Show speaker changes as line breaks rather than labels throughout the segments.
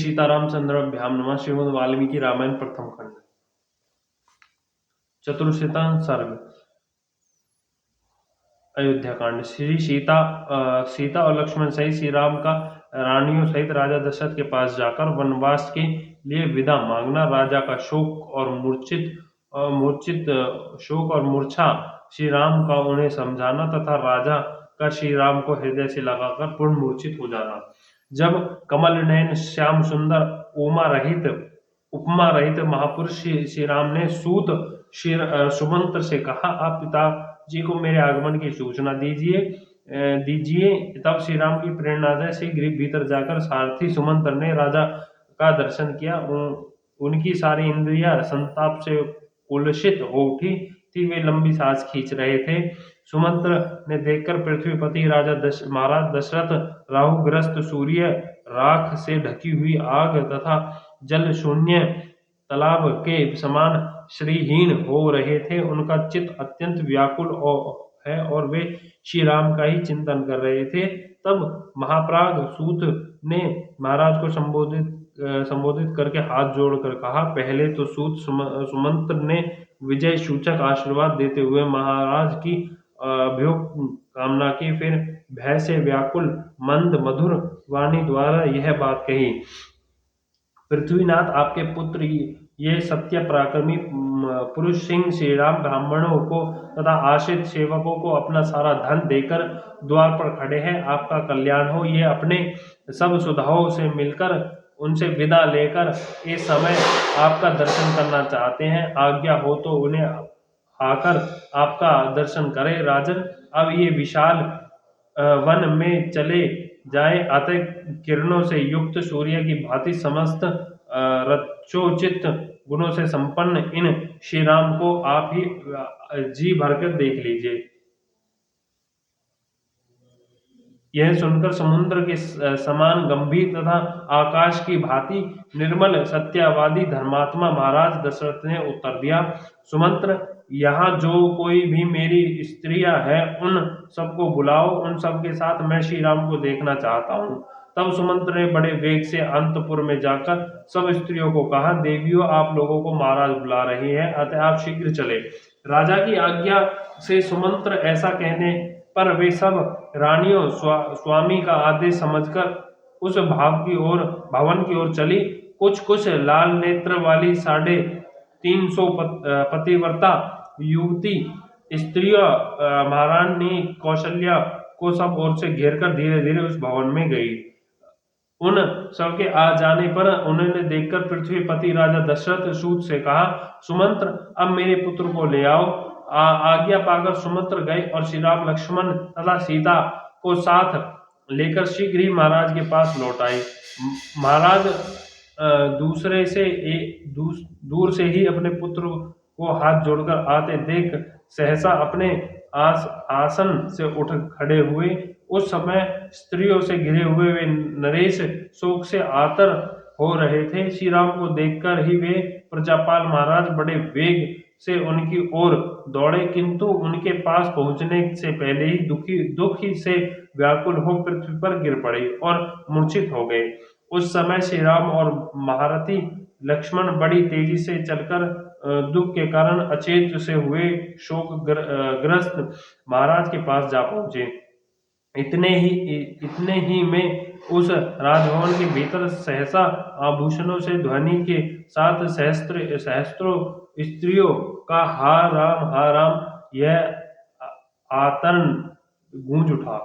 सीतारामचंद्राभ्याम नमः। श्रीमद् वाल्मीकि रामायण प्रथम खंड चतुर्शतम सर्ग। अयोध्या कांड। श्री सीता और लक्ष्मण सहित श्री राम का रानियों सहित राजा दशरथ के पास जाकर वनवास के लिए विदा मांगना। राजा का शोक और मूर्छा श्री राम का उन्हें समझाना तथा राजा का श्री राम को हृदय से लगाकर पूर्ण मूर्छित हो जाना। जब कमल नयन श्याम सुंदर उपमा रहित महापुरुष श्री राम ने सुमंत्र से कहा, आप पिताजी को मेरे आगमन की सूचना दीजिए। तब श्री राम की प्रेरणा से भीतर जाकर सारथी सुमंत्र ने राजा का दर्शन किया। उनकी सारी इंद्रियां संताप से उलसित हो उठी थी। वे लंबी सांस खींच रहे थे। सुमंत्र ने देखकर पृथ्वीपति महाराज दशरथ राहुग्रस्त सूर्य, राख से ढकी हुई आग तथा जल शून्य तालाब के समान श्रीहीन हो रहे थे। उनका चित्त अत्यंत व्याकुल है और वे श्री राम का ही चिंतन कर रहे थे। तब महाप्राग सूत ने महाराज को संबोधित करके हाथ जोड़कर कहा, पहले तो सूत सुमंत्र ने विजय सूचक आशीर्वाद देते हुए महाराज की अभ्युप कामना की। फिर भय से व्याकुल मंद मधुर वाणी द्वारा यह बात कही, पृथ्वीनाथ, आपके पुत्र ये सत्य पराक्रमी पुरुष सिंह श्री राम ब्राह्मणों को तथा आश्रित सेवकों को अपना सारा धन देकर द्वार पर खड़े हैं। आपका कल्याण हो। ये अपने सब सुधाओं से मिलकर उनसे विदा लेकर इस समय आपका दर्शन करना चाहते हैं। आज्ञा हो तो उन्हें आकर आपका दर्शन करें। राजन, अब ये विशाल वन में चले जाए। अतः किरणों से युक्त सूर्य की भांति समस्त रचोचित गुणों से संपन्न इन श्री राम को आप ही जी भरकर देख लीजिए। यह सुनकर समुद्र के समान गंभीर तथा आकाश की भांति निर्मल सत्यवादी धर्मात्मा महाराज दशरथ ने उत्तर दिया, सुमंत्र, यहाँ जो कोई भी मेरी स्त्रियां हैं उन सबको बुलाओ। उन सबके साथ मैं श्री राम को देखना चाहता हूँ। तब सुमंत्र ने बड़े वेग से अंतपुर में जाकर सब स्त्रियों को कहा, देवियों, आप लोगों को महाराज बुला रहे हैं, अतः आप शीघ्र चले। राजा की आज्ञा से सुमंत्र ऐसा कहने पर वे सब रानियों स्वामी का आदेश समझकर उस भवन की ओर चली। कुछ लाल नेत्र वाली 350 पतिव्रता युवती स्त्रियों महारानी कौशल्या को सब ओर से घेरकर धीरे धीरे उस भवन में गई। उन सबके आ जाने पर उन्होंने देखकर पृथ्वीपति राजा दशरथ सूत से कहा, सुमंत्र, अब मेरे पुत्र को ले आओ। आज्ञा पाकर सुमंत्र गए और श्री राम, लक्ष्मण तथा सीता को साथ लेकर शीघ्र ही महाराज के पास लौट आए। महाराज दूर से ही अपने पुत्र को हाथ जोड़कर आते देख सहसा अपने आसन से उठ खड़े हुए। उस समय स्त्रियों से घिरे हुए वे नरेश शोक से आतर हो रहे थे। श्री राम को देखकर ही वे प्रजापाल महाराज बड़े वेग से उनकी ओर दौड़े, किंतु उनके पास पहुंचने से पहले ही दुखी से व्याकुल हो पृथ्वी पर गिर पड़े और मूर्छित हो गए। उस समय श्री राम और महारथी लक्ष्मण बड़ी तेजी से चलकर दुख के कारण अचेत से हुए शोक ग्रस्त महाराज के पास जा पहुंचे। इतने ही में उस राजभवन के भीतर सहसा आभूषणों से ध्वनि के साथ सहस्त्रों स्त्रियों का हा राम यह आतरण गूंज उठा।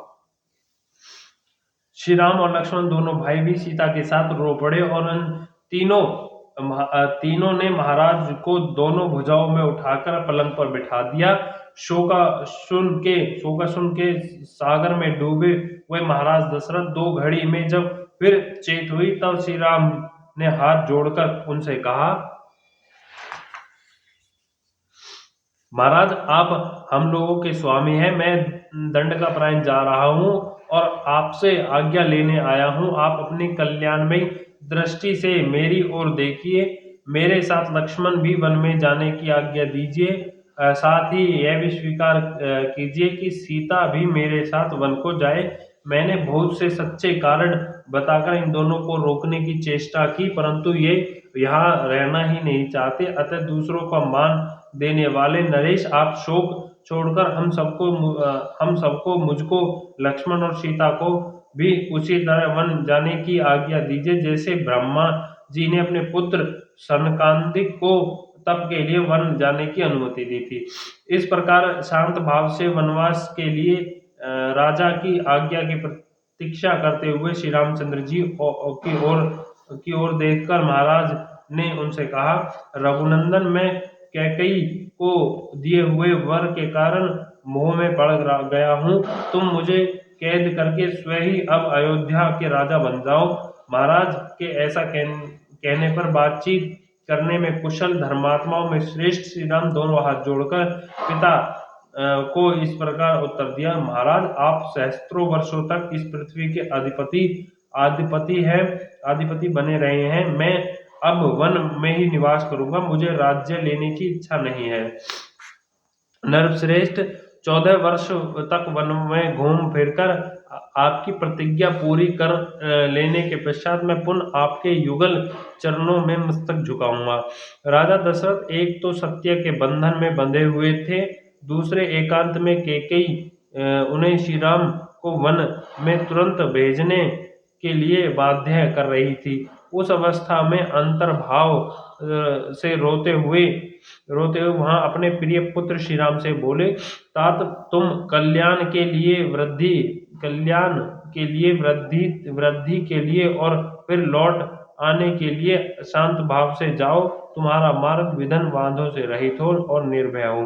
श्री राम और लक्ष्मण दोनों भाई भी सीता के साथ रो पड़े और उन तीनों ने महाराज को दोनों भुजाओं में उठाकर पलंग पर बिठा दिया। शोका सुन के सागर में डूबे हुए महाराज दशरथ 2 घड़ी में जब फिर चेत हुई, तब श्री राम ने हाथ जोड़कर उनसे कहा, महाराज, आप हम लोगों के स्वामी हैं। मैं दंडकारण्य जा रहा हूँ और आपसे आज्ञा लेने आया हूँ। आप अपनी कल्याणमयी दृष्टि से मेरी ओर देखिए। मेरे साथ लक्ष्मण भी वन में जाने की आज्ञा दीजिए। साथ ही यह भी स्वीकार कीजिए कि सीता भी मेरे साथ वन को जाए। मैंने बहुत से सच्चे कारण बताकर इन दोनों को रोकने की चेष्टा की, परंतु ये यहाँ रहना ही नहीं चाहते। अतः दूसरों का मान देने वाले नरेश, आप शोक छोड़कर हम सबको, मुझको, लक्ष्मण और सीता को भी उसी तरह वन जाने की आज्ञा दीजिए, जैसे ब्रह्मा जी ने अपने पुत्र सनकादिक को तप के लिए वन जाने की अनुमति दी थी। इस प्रकार शांत भाव से वनवास के लिए राजा की आज्ञा की प्रतीक्षा करते हुए श्री रामचंद्र जी की ओर देखकर महाराज ने उनसे कहा, रघुनंदन, मैं कैकई को दिए हुए वर के कारण मोह में पड़ गया हूँ। तुम मुझे कैद करके स्वयं ही अब अयोध्या के राजा बन जाओ। महाराज के ऐसा कहने पर बातचीत करने में कुशल धर्मात्माओं में श्रेष्ठ श्री राम दोनों हाथ जोड़कर पिता को इस प्रकार उत्तर दिया, महाराज, आप सहस्त्रों वर्षों तक इस पृथ्वी के आधिपति बने रहे हैं। मैं अब वन में ही निवास करूंगा, मुझे राज्य लेने की इच्छा नहीं है। नरश्रेष्ठ, 14 वर्ष तक वन में घूम फिरकर आपकी प्रतिज्ञा पूरी कर लेने के पश्चात मैं पुनः आपके युगल चरणों में मस्तक झुकाऊंगा। राजा दशरथ एक तो सत्य के बंधन में बंधे हुए थे, दूसरे एकांत में कैकेयी उन्हें श्री राम को वन में तुरंत भेजने के लिए बाध्य कर रही थी। उस अवस्था में अंतर्भाव से रोते हुए वहां अपने प्रिय पुत्र श्री राम से बोले, तात, तुम कल्याण के लिए वृद्धि के लिए और फिर लौट आने के लिए शांत भाव से जाओ। तुम्हारा मार्ग विघ्न बांधों से रहित हो और निर्भय हो।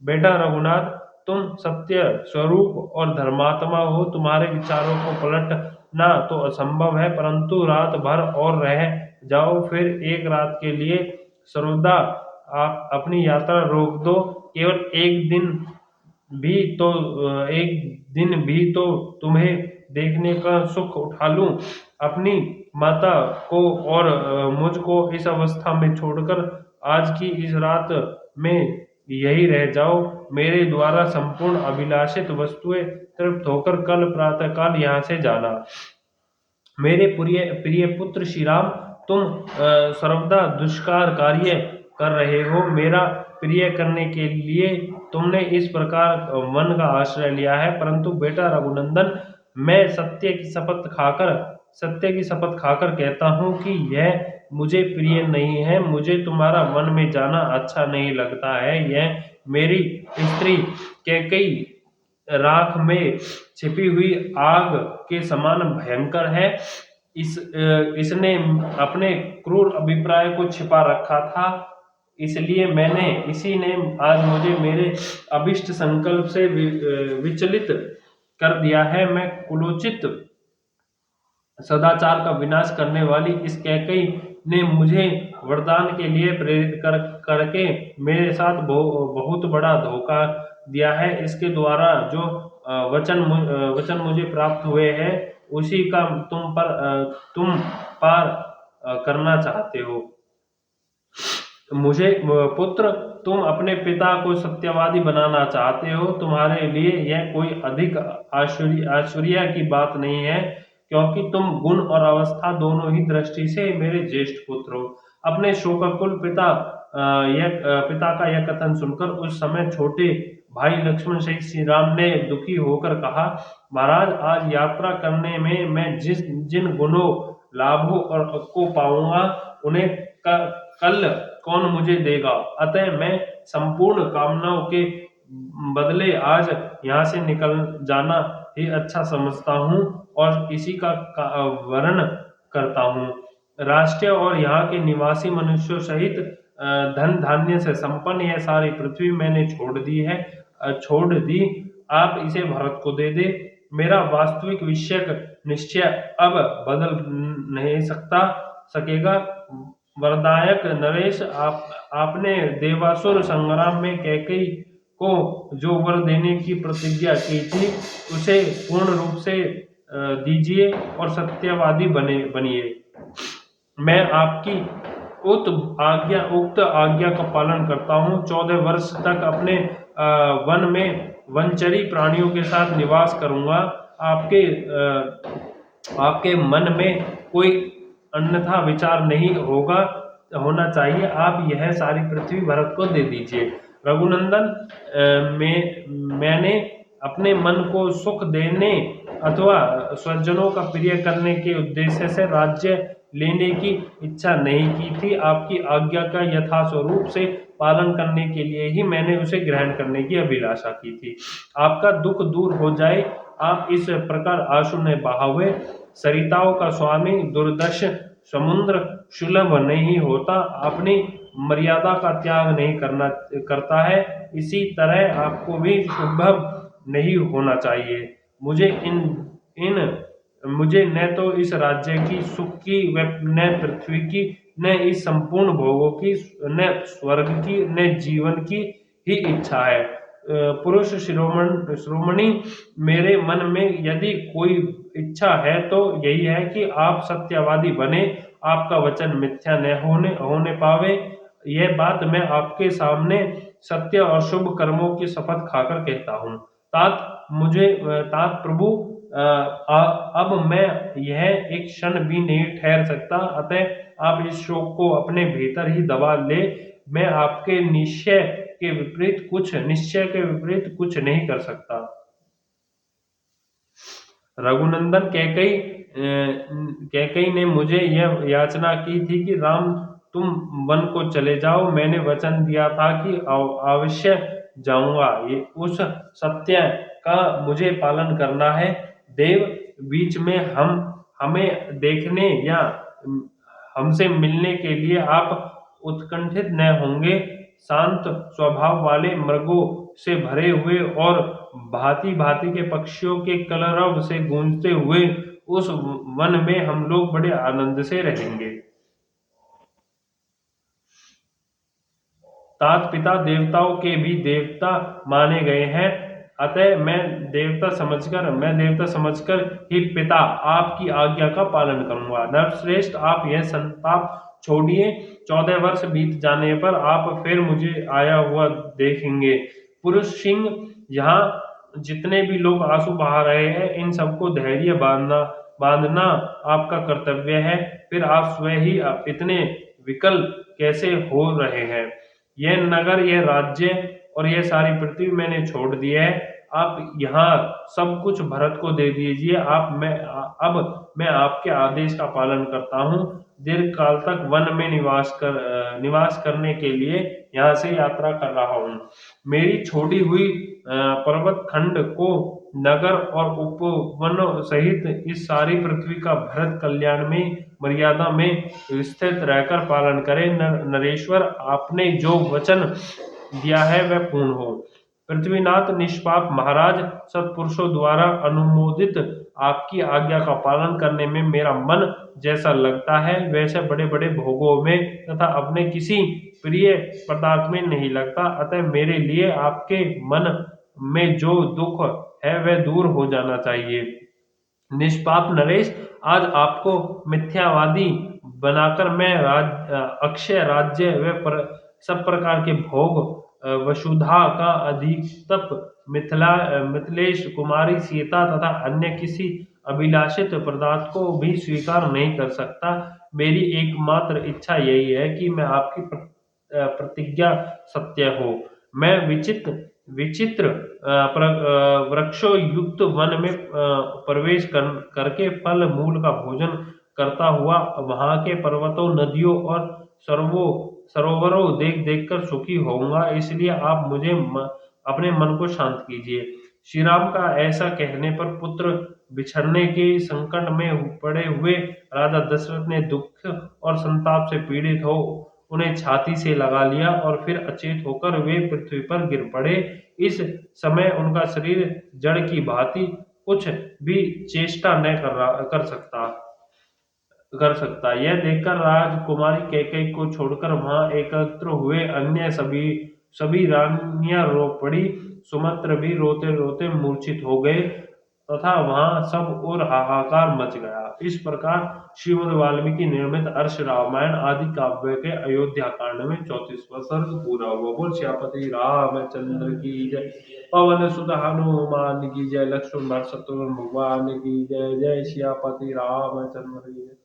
बेटा रघुनाथ, तुम सत्य स्वरूप और धर्मात्मा हो, तुम्हारे विचारों को पलटना तो असंभव है, परंतु रात भर और रह जाओ, फिर एक रात के लिए सर्वदा आप अपनी यात्रा रोक दो। केवल एक दिन भी तो तुम्हें देखने का सुख उठा लूं। अपनी माता को और मुझको इस अवस्था में छोड़कर आज की इस रात में यही रह जाओ। मेरे द्वारा संपूर्ण अभिलाषित वस्तुएं तृप्त होकर कल प्रातः काल यहाँ से जाना। मेरे प्रिय पुत्र श्री राम, तुम सर्वदा दुष्कार कार्य कर रहे हो। मेरा प्रिय करने के लिए तुमने इस प्रकार वन का आश्रय लिया है, परंतु बेटा रघुनंदन, मैं सत्य की शपथ खाकर कहता हूँ कि यह मुझे प्रिय नहीं है। मुझे तुम्हारा वन में जाना अच्छा नहीं लगता है। यह मेरी स्त्री कैकेयी राख में छिपी हुई आग के समान भयंकर है। इसने अपने क्रूर अभिप्राय को छिपा रखा था, इसलिए इसी ने आज मुझे मेरे अभिष्ट संकल्प से विचलित कर दिया है। मैं कुलोचित सदाचार का विनाश करने वाली इस कैकेयी ने मुझे वरदान के लिए प्रेरित करके मेरे साथ बहुत बड़ा धोखा दिया है। इसके द्वारा जो वचन मुझे प्राप्त हुए हैं, उसी का तुम पार करना चाहते हो। मुझे पुत्र, तुम अपने पिता को सत्यवादी बनाना चाहते हो। तुम्हारे लिए यह कोई अधिक आश्चर्य की बात नहीं है, क्योंकि तुम गुण और अवस्था दोनों ही दृष्टि से मेरे ज्येष्ठ पुत्र हो। अपने शोकाकुल पिता का यह कथन सुनकर उस समय छोटे भाई लक्ष्मण सहित श्री राम ने दुखी होकर कहा, महाराज, आज यात्रा करने में मैं जिन गुणों, लाभों और को पाऊंगा, उन्हें कल कौन मुझे देगा। अतः मैं संपूर्ण कामनाओं के बदले आज यहाँ से निकल जाना ही अच्छा समझता हूँ और इसी का वर्ण करता हूँ। राष्ट्र और यहाँ के निवासी मनुष्यों सहित धन धान्य से संपन्न यह सारी पृथ्वी मैंने छोड़ दी। आप इसे भरत को दे दे। मेरा वास्तविक निश्चय अब बदल नहीं सकेगा। वरदायक नरेश, आपने देवासुर संग्राम में कैकेयी को जो वर देने की प्रतिज्ञा की थी, उसे पूर्ण रूप से दीजिए और सत्यवादी बनिए। मैं आपकी उक्त आज्ञा का पालन करता हूँ। 14 वर्ष तक अपने वन में वनचरी प्राणियों के साथ निवास करूंगा। आपके मन में कोई अन्यथा विचार नहीं होना चाहिए। आप यह सारी पृथ्वी भरत को दे दीजिए। रघुनंदन, मैंने अपने मन को सुख देने अथवा स्वजनों का प्रिय करने के उद्देश्य से राज्य लेने की इच्छा नहीं की थी। आपकी आज्ञा का यथास्वरूप से पालन करने के लिए ही मैंने उसे ग्रहण करने की अभिलाषा की थी। आपका दुख दूर हो जाए। आप इस प्रकार आंसू न बहावे। सरिताओं का स्वामी दुर्दर्श समुद्र सुलभ नहीं होता, अपनी मर्यादा का त्याग नहीं करता है। इसी तरह आपको भी शुभ नहीं होना चाहिए। मुझे इन इन मुझे न तो इस राज्य की सुख की न पृथ्वी की, न इस संपूर्ण भोगों की, न स्वर्ग की, न जीवन की ही इच्छा है। पुरुष शिरोमणि, मेरे मन में यदि कोई इच्छा है तो यही है कि आप सत्यवादी बने, आपका वचन मिथ्या न होने पावे। यह बात मैं आपके सामने सत्य और शुभ कर्मों की शपथ खाकर कहता हूँ। तात प्रभु, अब मैं यह एक क्षण भी नहीं ठहर सकता, अतः आप इस शोक को अपने भीतर ही दबा ले। मैं आपके निश्चय के विपरीत कुछ नहीं कर सकता। रघुनंदन, कैकई ने मुझे यह याचना की थी कि राम, तुम वन को चले जाओ। मैंने वचन दिया था कि अवश्य जाऊंगा। ये उस सत्य का मुझे पालन करना है। देव, बीच में हमें देखने या हमसे मिलने के लिए आप उत्कंठित न होंगे। शांत स्वभाव वाले मृगों से भरे हुए और भांति भांति के पक्षियों के कलरव से गूंजते हुए उस वन में हम लोग बड़े आनंद से रहेंगे। तात पिता देवताओं के भी देवता माने गए हैं, अतः मैं देवता समझकर ही पिता आपकी आज्ञा का पालन करूंगा। नरश्रेष्ठ, आप यह संताप छोड़िए। 14 वर्ष बीत जाने पर आप फिर मुझे आया हुआ देखेंगे। पुरुष सिंह, यहाँ जितने भी लोग आंसू बहा रहे हैं, इन सबको धैर्य बांधना आपका कर्तव्य है। फिर आप स्वयं ही इतने विकल कैसे हो रहे हैं? यह नगर, यह राज्य और यह सारी पृथ्वी मैंने छोड़ दी है। आप यहाँ सब कुछ भरत को दे दीजिए। अब मैं आपके आदेश का पालन करता हूँ। दीर्घ काल तक वन में निवास करने के लिए यहाँ से यात्रा कर रहा हूँ। मेरी छोड़ी हुई पर्वत खंड को नगर और उपवन सहित इस सारी पृथ्वी का भरत कल्याण में मर्यादा में स्थित रहकर पालन करें। नरेश्वर, आपने जो वचन दिया है वह पूर्ण हो। पृथ्वीनाथ निष्पाप महाराज, सत्पुरुषों द्वारा अनुमोदित आपकी आज्ञा का पालन करने में मेरा मन जैसा लगता है वैसे बड़े बड़े भोगों में तथा अपने किसी प्रिय पदार्थ में नहीं लगता। अतः मेरे लिए आपके मन में जो दुख है वह दूर हो जाना चाहिए। निष्पाप नरेश, आज आपको मिथ्यावादी बनाकर मैं अक्षय राज्य व सब प्रकार के भोग, वसुधा का अधिकतप, मिथिलेश कुमारी सीता तथा अन्य किसी अभिलाषित पदार्थ को भी स्वीकार नहीं कर सकता। मेरी एकमात्र इच्छा यही है कि मैं आपकी प्रतिज्ञा सत्य हो। मैं विचित्र वृक्षों युक्त वन में प्रवेश करके फल मूल का भोजन करता हुआ वहां के पर्वतों, नदियों और सरोवरों देख कर सुखी होऊंगा। इसलिए आप मुझे अपने मन को शांत कीजिए। श्री राम का ऐसा कहने पर पुत्र बिछड़ने के संकट में पड़े हुए राजा दशरथ ने दुख और संताप से पीड़ित हो उन्हें छाती से लगा लिया और फिर अचेत होकर वे पृथ्वी पर गिर पड़े। इस समय उनका शरीर जड़ की भांति कुछ भी चेष्टा न कर सकता। यह देखकर राजकुमारी कैकेयी को छोड़कर वहां एकत्र हुए अन्य सभी रानियां रो पड़ी। सुमित्रा भी रोते रोते मूर्छित हो गए। तथा वहां सब और हाहाकार मच गया। इस प्रकार श्रीमद् वाल्मीकि निर्मित अर्ष रामायण आदि काव्य के अयोध्या कांड में 34वां सर्ग पूरा हुआ। बोल सियापति रामचंद्र की जय। पवन सुत हनुमान की जय। लक्ष्मण भरत शत्रुघ्न भगवान की जय। जय सियापति रामचंद्र की जय।